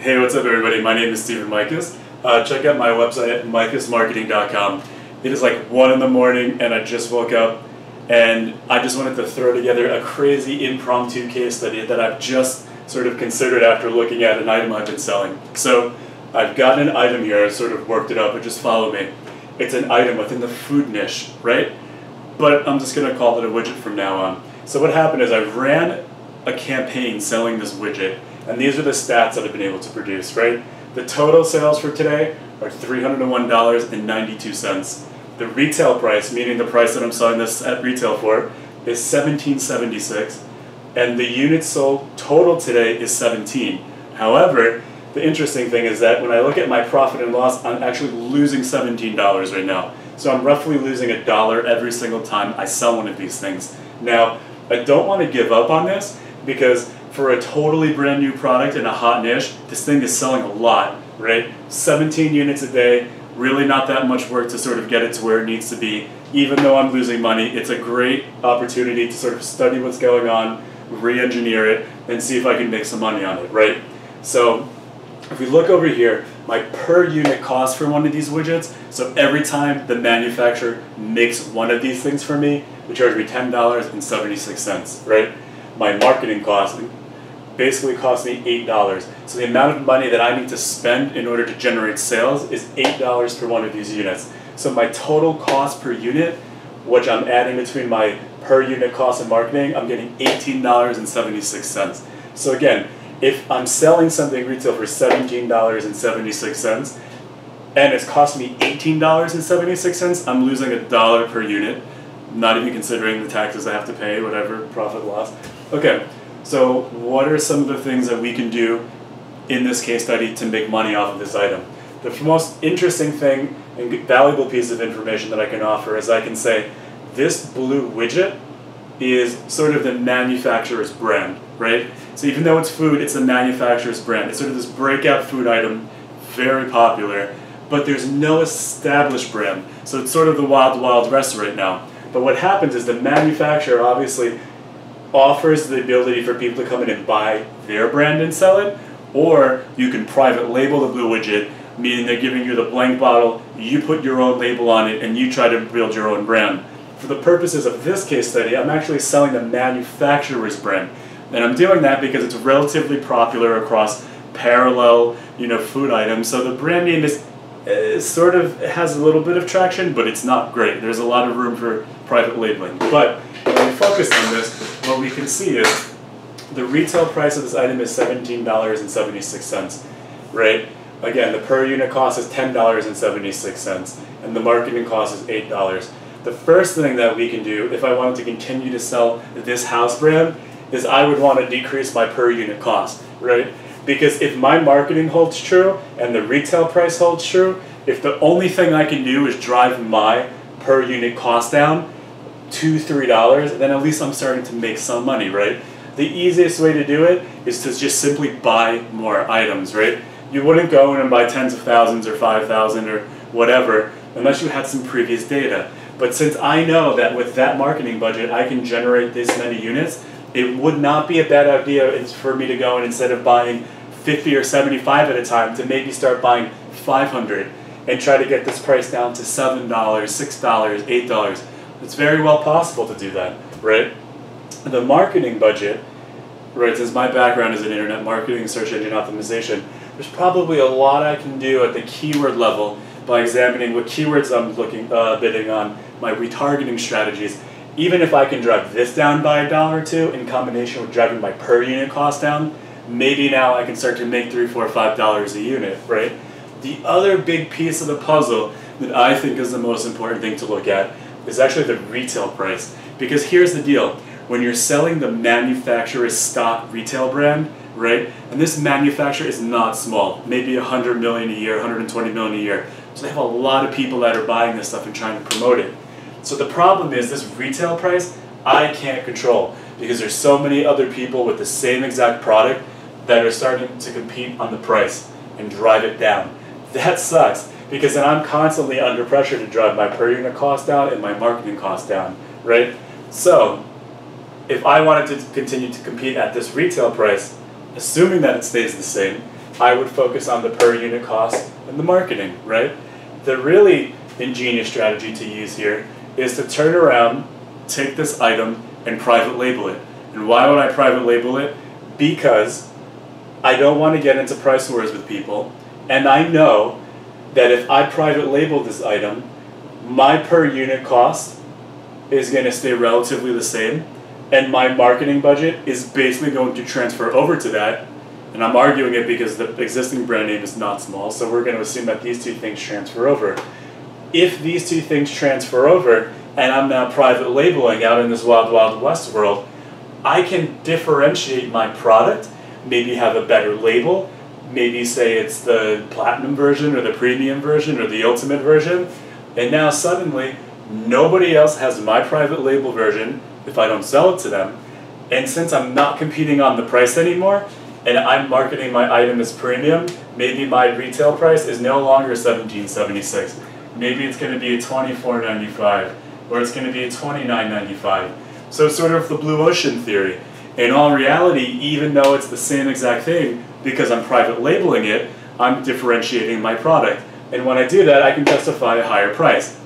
Hey, what's up everybody? My name is Stephen Mikas. Check out my website at mikasmarketing.com. It is like 1 in the morning and I just woke up and I just wanted to throw together a crazy impromptu case study that I've just sort of considered after looking at an item I've been selling. So I've got an item here, I sort of worked it up, but just follow me. It's an item within the food niche, right? But I'm just going to call it a widget from now on. So what happened is I ran a campaign selling this widget, and these are the stats that I've been able to produce, right? The total sales for today are $301.92. The retail price, meaning the price that I'm selling this at retail for, is $17.76, and the units sold total today is 17. However, the interesting thing is that when I look at my profit and loss, I'm actually losing $17 right now. So I'm roughly losing $1 every single time I sell one of these things. Now, I don't want to give up on this because for a totally brand new product in a hot niche, this thing is selling a lot, right? 17 units a day, really not that much work to sort of get it to where it needs to be. Even though I'm losing money, it's a great opportunity to sort of study what's going on, re-engineer it, and see if I can make some money on it, right? So if we look over here, my per unit cost for one of these widgets, so every time the manufacturer makes one of these things for me, they charge me $10.76, right? My marketing cost basically cost me $8. So the amount of money that I need to spend in order to generate sales is $8 per one of these units. So my total cost per unit, which I'm adding between my per unit cost and marketing, I'm getting $18.76. So again, if I'm selling something retail for $17.76 and it's costing me $18.76, I'm losing $1 per unit, not even considering the taxes I have to pay, whatever, profit loss. Okay, so what are some of the things that we can do in this case study to make money off of this item? The most interesting thing and valuable piece of information that I can offer is I can say this blue widget is sort of the manufacturer's brand, right? So even though it's food, it's the manufacturer's brand. It's sort of this breakout food item, very popular, but there's no established brand. So it's sort of the wild, wild west right now. But what happens is the manufacturer obviously offers the ability for people to come in and buy their brand and sell it, or you can private label the blue widget, meaning they're giving you the blank bottle, you put your own label on it, and you try to build your own brand. For the purposes of this case study, I'm actually selling the manufacturer's brand. And I'm doing that because it's relatively popular across parallel, food items. So the brand name is sort of has a little bit of traction, but it's not great. There's a lot of room for private labeling. But when we focus on this, what we can see is the retail price of this item is $17.76, right? Again, the per unit cost is $10.76, and the marketing cost is $8. The first thing that we can do, if I wanted to continue to sell this house brand, is I would want to decrease my per unit cost, right? Because if my marketing holds true and the retail price holds true, if the only thing I can do is drive my per unit cost down $2, $3, then at least I'm starting to make some money, right? The easiest way to do it is to just simply buy more items, right? You wouldn't go in and buy tens of thousands or 5,000 or whatever unless you had some previous data. But since I know that with that marketing budget I can generate this many units, it would not be a bad idea for me to go and instead of buying 50 or 75 at a time to maybe start buying 500 and try to get this price down to $7, $6, $8. It's very well possible to do that, right? The marketing budget, right, since my background is in internet marketing, search engine optimization, there's probably a lot I can do at the keyword level by examining what keywords I'm bidding on, my retargeting strategies. Even if I can drive this down by $1 or $2 in combination with driving my per unit cost down, maybe now I can start to make $3, $4, $5 a unit, right? The other big piece of the puzzle that I think is the most important thing to look at is actually the retail price. Because here's the deal. When you're selling the manufacturer's stock retail brand, right, and this manufacturer is not small, maybe 100 million a year, 120 million a year, so they have a lot of people that are buying this stuff and trying to promote it. So the problem is this retail price, I can't control because there's so many other people with the same exact product that are starting to compete on the price and drive it down. That sucks because then I'm constantly under pressure to drive my per unit cost down and my marketing cost down, right? So if I wanted to continue to compete at this retail price, assuming that it stays the same, I would focus on the per unit cost and the marketing, right? The really ingenious strategy to use here is to turn around, take this item, and private label it. And why would I private label it? Because I don't want to get into price wars with people, and I know that if I private label this item, my per unit cost is going to stay relatively the same, and my marketing budget is basically going to transfer over to that. And I'm arguing it because the existing brand name is not small, so we're going to assume that these two things transfer over. If these two things transfer over, and I'm now private labeling out in this wild, wild west world, I can differentiate my product, maybe have a better label, maybe say it's the platinum version or the premium version or the ultimate version, and now suddenly nobody else has my private label version if I don't sell it to them. And since I'm not competing on the price anymore, and I'm marketing my item as premium, maybe my retail price is no longer $17.76. Maybe it's going to be $24.95, or it's going to be $29.95. So it's sort of the blue ocean theory. In all reality, even though it's the same exact thing, because I'm private labeling it, I'm differentiating my product. And when I do that, I can justify a higher price.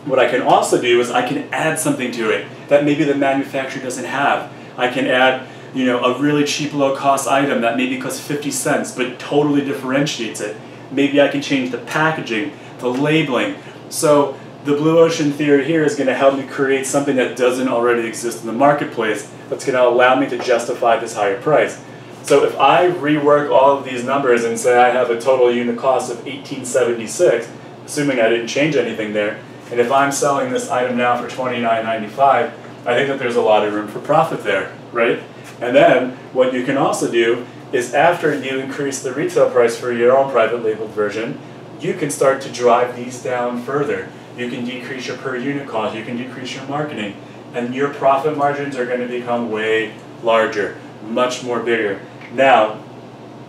What I can also do is I can add something to it that maybe the manufacturer doesn't have. I can add, you know, a really cheap, low-cost item that maybe costs 50 cents, but totally differentiates it. Maybe I can change the packaging, the labeling. So the blue ocean theory here is going to help me create something that doesn't already exist in the marketplace that's going to allow me to justify this higher price. So if I rework all of these numbers and say I have a total unit cost of $18.76, assuming I didn't change anything there, and if I'm selling this item now for $29.95, I think that there's a lot of room for profit there, right? And then what you can also do is after you increase the retail price for your own private labeled version, you can start to drive these down further. You can decrease your per unit cost, you can decrease your marketing, and your profit margins are going to become way larger, much more bigger. Now,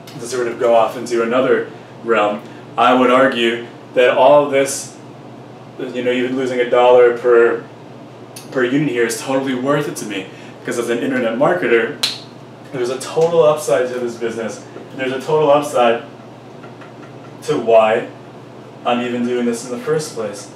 to sort of go off into another realm, I would argue that all of this, you know, even losing $1 per unit here is totally worth it to me, because as an internet marketer, there's a total upside to this business. There's a total upside to why I'm even doing this in the first place.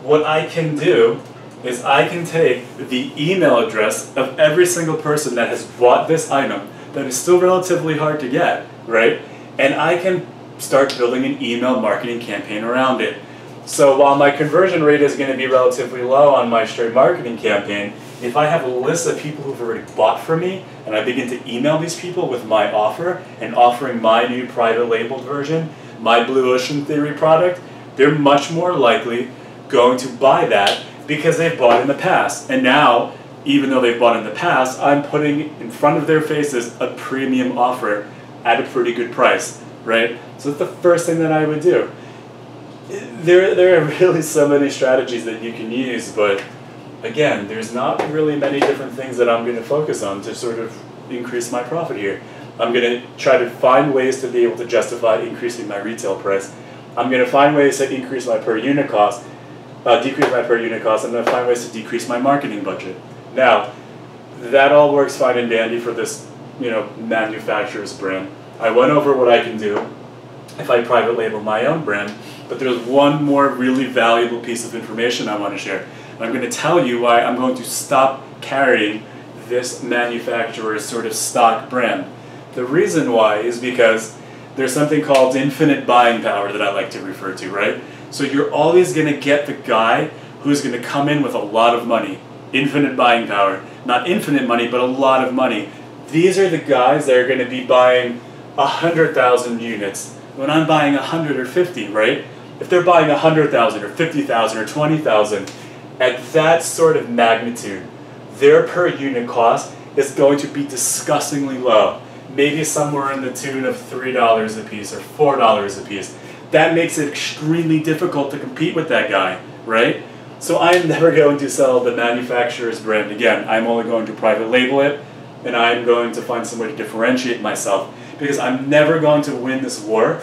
What I can do is I can take the email address of every single person that has bought this item that is still relatively hard to get, right? And I can start building an email marketing campaign around it. So while my conversion rate is going to be relatively low on my straight marketing campaign, if I have a list of people who've already bought from me, and I begin to email these people with my offer and offering my new private labeled version, my Blue Ocean Theory product, they're much more likely going to buy that because they've bought in the past. And now, even though they've bought in the past, I'm putting in front of their faces a premium offer at a pretty good price, right? So that's the first thing that I would do. There are really so many strategies that you can use, but again, there's not really many different things that I'm going to focus on to sort of increase my profit here. I'm going to try to find ways to be able to justify increasing my retail price. I'm going to find ways to increase my per unit cost, decrease my per unit cost. I'm going to find ways to decrease my marketing budget. Now, that all works fine and dandy for this, you know, manufacturer's brand. I went over what I can do if I private label my own brand, but there's one more really valuable piece of information I want to share. I'm going to tell you why I'm going to stop carrying this manufacturer's sort of stock brand. The reason why is because there's something called infinite buying power that I like to refer to, right? So you're always going to get the guy who's going to come in with a lot of money. Infinite buying power. Not infinite money, but a lot of money. These are the guys that are going to be buying 100,000 units when I'm buying 100 or 50, right? If they're buying 100,000 or 50,000 or 20,000, at that sort of magnitude, their per unit cost is going to be disgustingly low. Maybe somewhere in the tune of $3 a piece or $4 a piece. That makes it extremely difficult to compete with that guy, right? So I'm never going to sell the manufacturer's brand again. I'm only going to private label it, and I'm going to find some way to differentiate myself, because I'm never going to win this war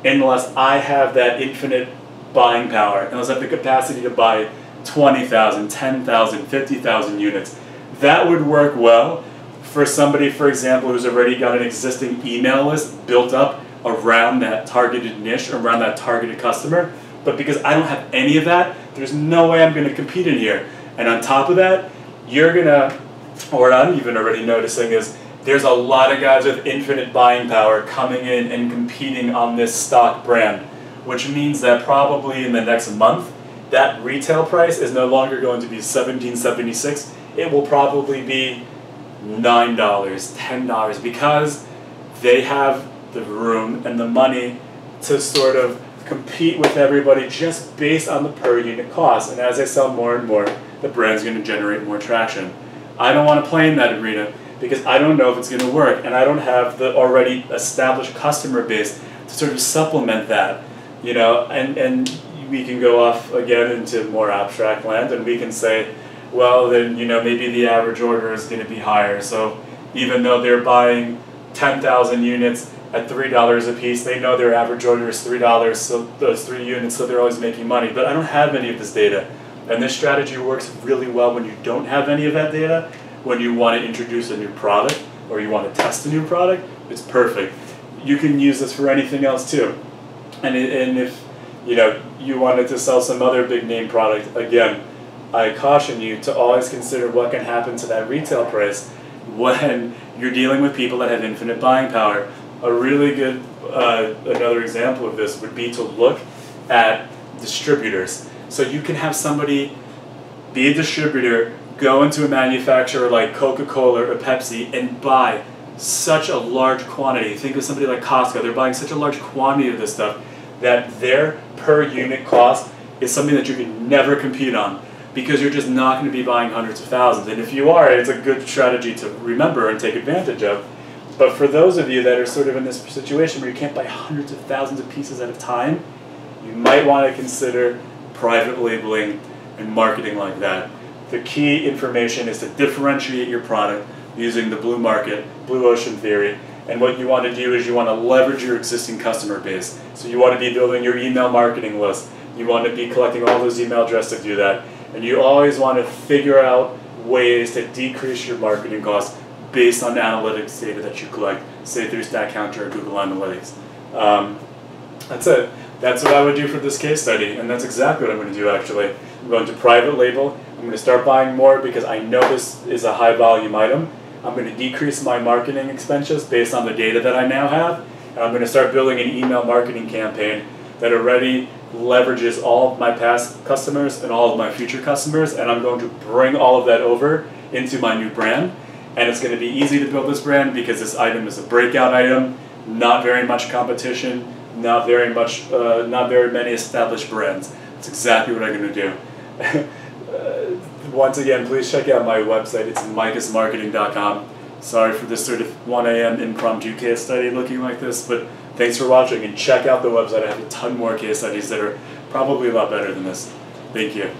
unless I have that infinite buying power, unless I have the capacity to buy 20,000, 10,000, 50,000 units. That would work well for somebody, for example, who's already got an existing email list built up around that targeted niche, around that targeted customer. But because I don't have any of that, there's no way I'm going to compete in here. And on top of that, you're going to, or I'm even already noticing is, there's a lot of guys with infinite buying power coming in and competing on this stock brand, which means that probably in the next month, that retail price is no longer going to be $17.76. It will probably be $9, $10, because they have the room and the money to sort of compete with everybody just based on the per unit cost. And as I sell more and more, the brand's going to generate more traction. I don't want to play in that arena because I don't know if it's going to work, and I don't have the already established customer base to sort of supplement that, you know. And we can go off again into more abstract land, and we can say, well, then, you know, maybe the average order is going to be higher. So even though they're buying 10,000 units at $3 a piece, they know their average order is $3, so those 3 units, so they're always making money. But I don't have any of this data. And this strategy works really well when you don't have any of that data. When you want to introduce a new product or you want to test a new product, it's perfect. You can use this for anything else too. And if, you know, you wanted to sell some other big name product, again, I caution you to always consider what can happen to that retail price when you're dealing with people that have infinite buying power. A really good, another example of this would be to look at distributors. So you can have somebody be a distributor, go into a manufacturer like Coca-Cola or Pepsi and buy such a large quantity. Think of somebody like Costco. They're buying such a large quantity of this stuff that their per unit cost is something that you can never compete on, because you're just not going to be buying hundreds of thousands. And if you are, it's a good strategy to remember and take advantage of. But for those of you that are sort of in this situation where you can't buy hundreds of thousands of pieces at a time, you might want to consider private labeling and marketing like that. The key information is to differentiate your product using the blue market, blue ocean theory. And what you want to do is you want to leverage your existing customer base. So you want to be building your email marketing list. You want to be collecting all those email addresses to do that. And you always want to figure out ways to decrease your marketing costs based on the analytics data that you collect, say through StatCounter or Google Analytics. That's it. That's what I would do for this case study, and that's exactly what I'm going to do actually. I'm going to private label. I'm going to start buying more because I know this is a high volume item. I'm going to decrease my marketing expenses based on the data that I now have, and I'm going to start building an email marketing campaign that already leverages all of my past customers and all of my future customers, and I'm going to bring all of that over into my new brand. And it's going to be easy to build this brand because this item is a breakout item, not very much competition, not very many established brands. That's exactly what I'm going to do. Once again, please check out my website. It's micusmarketing.com. Sorry for this sort of 1 a.m. impromptu case study looking like this, but thanks for watching, and check out the website. I have a ton more case studies that are probably a lot better than this. Thank you.